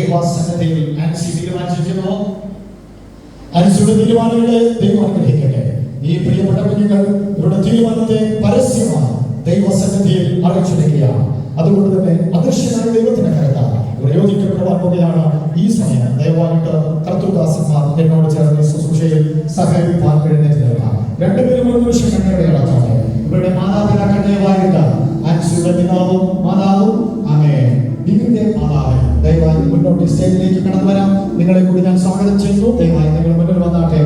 ദൈവസന്നിധിയിൽ ആൻസി തീരുമാനിച്ചിരിക്കുന്നു. ആൻസിയുടെ തീരുമാനങ്ങളെ ദൈവം അനുഗ്രഹിക്കട്ടെ. ഈ പ്രിയപ്പെട്ട കുഞ്ഞുങ്ങൾ ഇവരുടെ തീരുമാനത്തെ പരസ്യമായി ദൈവസന്നിധിയിൽ അറിയിച്ചിരിക്കുകയാണ്. അതുകൊണ്ട് തന്നെ അദൃശ്യനായ ദൈവത്തിന്റെ കരുത്താണ് പ്രയോജിക്കപ്പെടുവാൻ പോകുകയാണ്. ഈ സമയം ദയവായിട്ട് കർത്തൃദാസന്മാർ എന്നോട് ചേർന്ന് ശുശ്രൂഷയിൽ സഹകരിപ്പാൻ എഴുന്നേറ്റ് നിൽക്കാം. രണ്ടുപേരും ഒരു നിമിഷം കണ്ണുകളെ അടച്ചാണ്. ഇവരുടെ മാതാപിതാക്കൾ ദയവായിട്ട് ആൻസിയുടെ പിതാവും മാതാവും ഇതിന്റെ മാതാവ് ദയവായി മുന്നോട്ട് സ്റ്റേജിലേക്ക് കടന്നു വരാം. നിങ്ങളെ കൂടി ഞാൻ സ്വാഗതം ചെയ്യുന്നു. ദയവായി നിങ്ങൾ മുന്നിൽ വന്നാട്ടെ.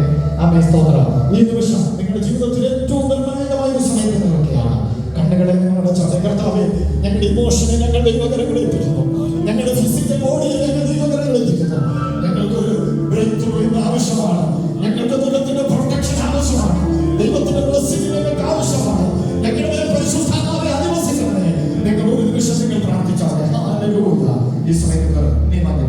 ആമേൻ, സ്തോത്രം. ഈ നിമിഷം നിങ്ങളുടെ ജീവിതത്തിൽ ഏറ്റവും നിർണായകമായ ഒരു സമയത്ത് നിൽക്കുകയാണ്. കണ്ണുകളെ നിങ്ങളുടെ കർത്താവേ, ഞങ്ങളുടെ ഇമോഷനെ ഞങ്ങൾ ദൈവകരങ്ങളിൽ എത്തിക്കുന്നു. ഞങ്ങളുടെ ഫിസിക്കൽ ബോഡിയെ ഞങ്ങൾ ദൈവകരങ്ങളിൽ എത്തിക്കുന്നു. ഞങ്ങൾക്കൊരു ബ്രേക്ക് ത്രൂ ആവശ്യമാണ്. ഞങ്ങൾക്ക് ദൈവത്തിന്റെ പ്രൊട്ടക്ഷൻ ആവശ്യമാണ്. ദൈവത്തിന്റെ ബ്ലെസ്സിംഗ് ഞങ്ങൾക്ക് ആവശ്യമാണ്. ഞങ്ങളുടെ പരിശുദ്ധാത്മാവെ അധിവസിക്കണമേ. നിങ്ങൾ ഒരു നിമിഷം നിങ്ങൾ പ്രാർത്ഥിച്ചാൽ ഹല്ലേലൂയ. ഈ സമയത്ത് നീ മതി.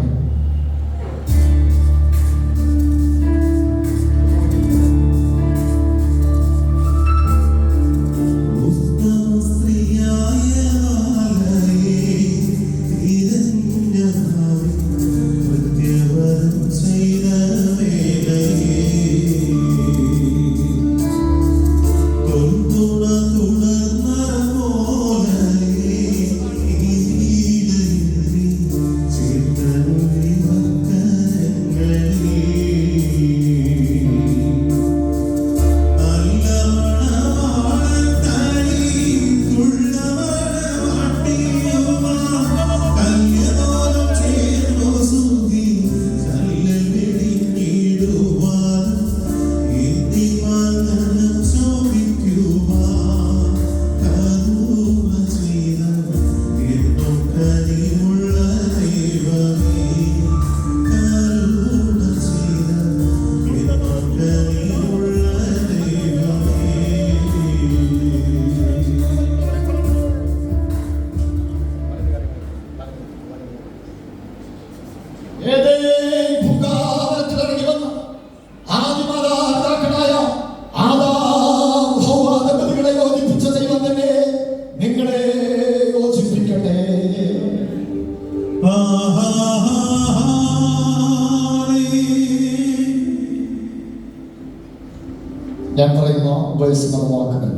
ഞാൻ പറയുന്ന ഉപദേശങ്ങളുടെ വാക്കുകൾ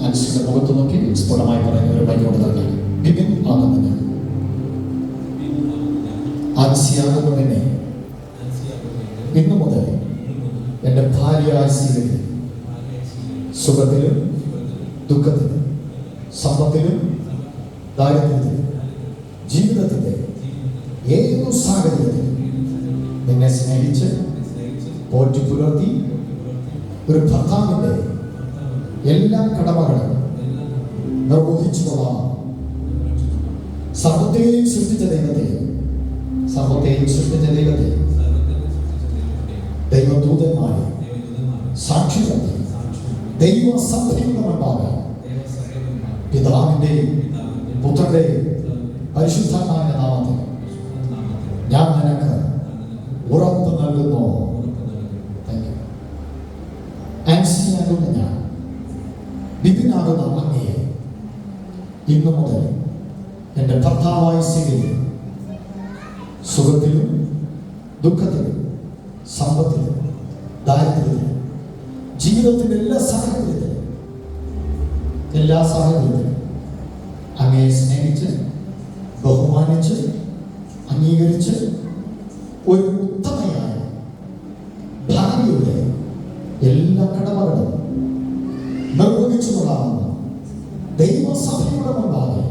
ആൻസിയുടെ മുഖത്ത് നോക്കി സ്ഫുടമായി പറയുന്ന ഒരു ഭംഗിയോട് തന്നെ ബിബിൻ ആകുന്നതിന് ആൻസിയാകുന്നതിനെ ഇന്നു മുതൽ എൻ്റെ ഭാര്യയായി സ്വീകരിക്കും. സുഖത്തിലും ദുഃഖത്തിലും സമ്പത്തിലും ദാരിദ്ര്യത്തിലും ജീവിതത്തിൻ്റെ ഏതു സാഹചര്യത്തിലും നിന്നെ സ്നേഹിച്ച് പോറ്റി പുലർത്തി ഒരു ഭർത്താവിൻ്റെ എല്ലാ കടമകളും നിർവഹിച്ചു കൊള്ളാം. സർവത്തെയും സൃഷ്ടിച്ച ദൈവത്തെ ദൈവദൂതന്മാരെ സാക്ഷി നിർത്തി ദൈവസഭയുടെ മുൻപാകെ പിതാവിൻ്റെയും പുത്രൻ്റെയും പരിശുദ്ധമായ നാമത്തിൽ ഞാൻ നിനക്ക് ഉറപ്പ് നൽകുന്നു. ആൻസിയാകുന്ന ഞാൻ ബിബിനാകുന്ന അങ്ങയെ ഇന്നു മുതൽ എൻ്റെ ഭർത്താവായി സ്വീകരിക്കും. സുഖത്തിലും ദുഃഖത്തിലും സമ്പത്തിലും ദാരിദ്ര്യത്തിലും ജീവിതത്തിൻ്റെ എല്ലാ സാഹചര്യത്തിലും അങ്ങയെ സ്നേഹിച്ച് ബഹുമാനിച്ച് അംഗീകരിച്ച് ഒരു ഉത്തമയായ ഭാര്യയുടെ എല്ലാ കടമകളും നിർവഹിച്ചു കൊള്ളാമെന്ന് ദൈവസഭയുടെ മുൻപാകെ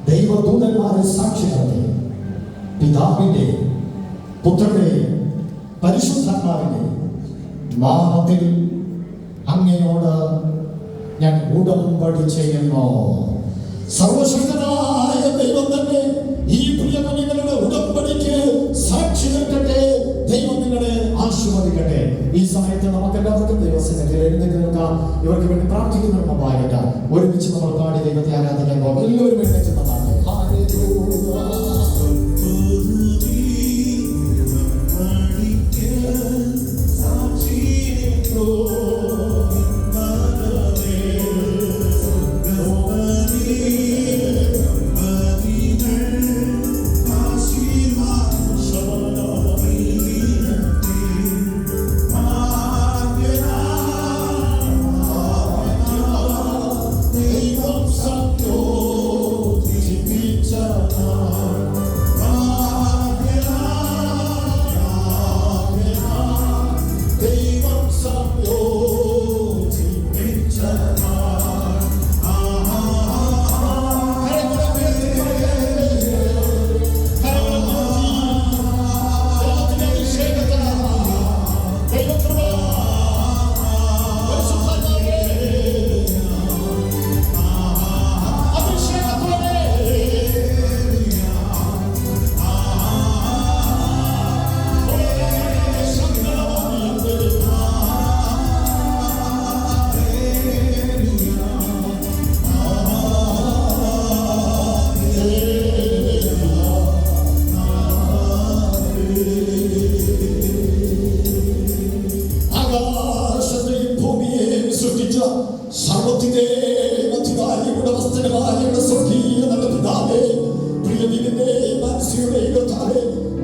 ദൈവദൂതന്മാരെ സാക്ഷി നിർത്തി പിതാവിൻ്റെ പുത്രന്റെ പരിശുദ്ധാത്മാവിൻ്റെ നാമത്തിൽ അങ്ങയോട് ഞാൻ ഉടമ്പടി ചെയ്യുന്നു. സർവശക്തനായ ദൈവം തന്നെ ഈ പ്രിയ കുഞ്ഞുങ്ങളുടെ ഉടമ്പടിക്ക് സാക്ഷി നിൽക്കട്ടെ. ദൈവം നിങ്ങളെ ആശീർവദിക്കട്ടെ. ഈ സമയത്ത് നമുക്ക് എല്ലാവർക്കും ദൈവസന്നിധിയിൽ എഴുന്നേറ്റ് നിൽക്കാം. ഇവർക്ക് വേണ്ടി പ്രാർത്ഥിക്കുന്ന മുമ്പായിട്ട് ഒരുമിച്ച് നമ്മൾ പാടി ദൈവത്തെ ആരാധിക്കാൻ പോകും. എല്ലാവരും എഴുന്നേറ്റ് നിന്നാണ് She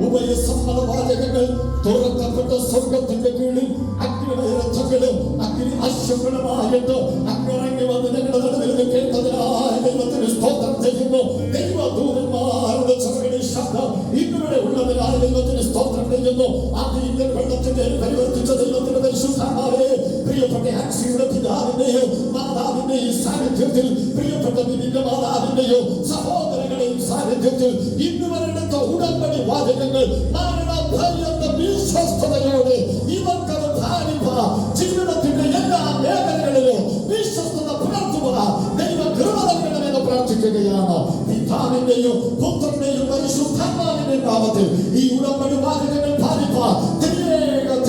ഉഭയസമ്മതവാചകങ്ങൾ തുറക്കപ്പെട്ട സ്വർഗത്തിന്റെ കീഴിൽ അഗ്നിയുടെ രഥങ്ങളും അഗ്നി അശ്വങ്ങളുമായിട്ട് അങ്ങിറങ്ങി വന്ന് ഞങ്ങളുടെ നടുവിൽ കേട്ടതിനായി ദൈവത്തിന് സ്തോത്രം ചെയ്യുന്നു. ദൈവദൂതന്മാരുടെ ചെറുകിട ശബ്ദം ഇന്നിവിടെ ഉള്ളതിനാൽ ദൈവത്തിന് സ്തോത്രം ചെയ്യുന്നു. അത് ഇന്ത്യൻ വെള്ളത്തിന്റെ പരിവർത്തിച്ച ദൈവത്തിന്റെ പരിശുദ്ധാത്മാവേ, പ്രിയപ്പെട്ട ആക്സിയുടെ പിതാവിന്റെയോ മാതാവിന്റെയും സാന്നിധ്യത്തിൽ, പ്രിയപ്പെട്ട നിന്റെ മാതാവിന്റെയോ സഹോദരങ്ങളുടെയും സാന്നിധ്യത്തിൽ ഇന്ന് വരെടുത്ത ഉടമ്പടി വാചകങ്ങൾ മരണപര്യന്ത വിശ്വസ്തയോടെ ഇവർക്കത് ധാരിപ്പാൻ ജീവിതത്തിന്റെ എല്ലാ മേഖലകളിലും വിശ്വസ്തത പുലർത്തുക ദൈവ കൃപ നൽകണമെന്ന് പ്രാർത്ഥിക്കുകയാണ്. പിതാവിന്റെയും പുത്രന്റെയും പരിശുദ്ധാത്മാവിന്റെയും നാമത്തിൽ ഈ ഉടമ്പടി വാചകങ്ങൾ ധാരിപ്പാൻ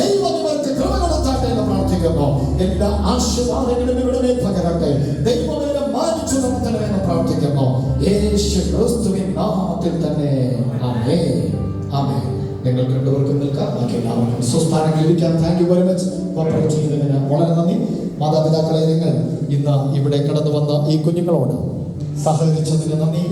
ദൈവം ഇവർക്ക് കൃപ കൊടുത്താട്ടെ എന്ന് പ്രാർത്ഥിക്കുന്നു. എല്ലാ ആശീർവാദങ്ങളും ഇവിടെ പകരട്ടെ. ദൈവമേറെ മാനിച്ചു നടത്തണമെന്ന് പ്രാർത്ഥിക്കുന്നു. യേശു ക്രിസ്തുവിൻ നാമത്തിൽ തന്നെ ആമേൻ. ആമേൻ. നിങ്ങൾ രണ്ടുപേർക്കും നിൽക്കാം. ബാക്കി എല്ലാവർക്കും സ്വസ്ഥാനങ്ങളിൽ ഇരിക്കാം. Thank you very much. Cooperate ചെയ്യുന്നതിന് വളരെ നന്ദി. മാതാപിതാക്കളെ, നിങ്ങൾ ഇന്ന് ഇവിടെ കടന്നു വന്ന ഈ കുഞ്ഞുങ്ങളോട് സഹകരിച്ചതിന് നന്ദി.